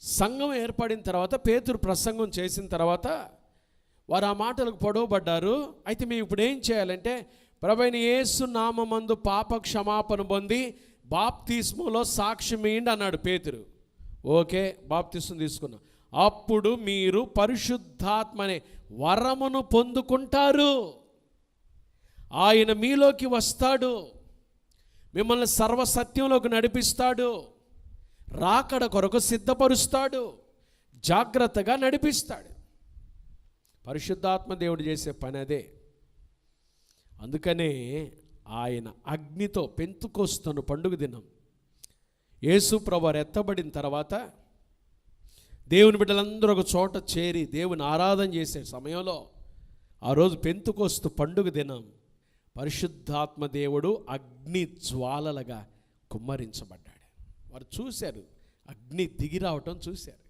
సంఘం ఏర్పడిన తర్వాత పేతురు ప్రసంగం చేసిన తర్వాత వారు ఆ మాటలకు పొడవబడ్డారు. అయితే మేము ఇప్పుడు ఏం చేయాలంటే ప్రభువైన యేసు నామమందు పాప క్షమాపణ పొంది బాప్తిస్మలో సాక్ష్యం ఇయ్యండి అన్నాడు పేతురు. ఓకే, బాప్తిస్మం తీసుకున్నాం. అప్పుడు మీరు పరిశుద్ధాత్మ అనే వరమును పొందుకుంటారు. ఆయన మీలోకి వస్తాడు, మిమ్మల్ని సర్వసత్యంలోకి నడిపిస్తాడు, రాకడ కొరకు సిద్ధపరుస్తాడు, జాగ్రత్తగా నడిపిస్తాడు. పరిశుద్ధాత్మ దేవుడు చేసే పని అదే. అందుకనే ఆయన అగ్నితో పెంతుకొస్తున్న పండుగ దినం యేసు ప్రభువారు ఎత్తబడిన తర్వాత దేవుని బిడ్డలందరూ ఒక చోట చేరి దేవుని ఆరాధన చేసే సమయంలో ఆ రోజు పెంతుకొస్తు పండుగ దినం పరిశుద్ధాత్మ దేవుడు అగ్ని జ్వాలలుగా కుమ్మరించబడ్డాడు. వారు చూశారు, అగ్ని దిగి రావటం చూశారు.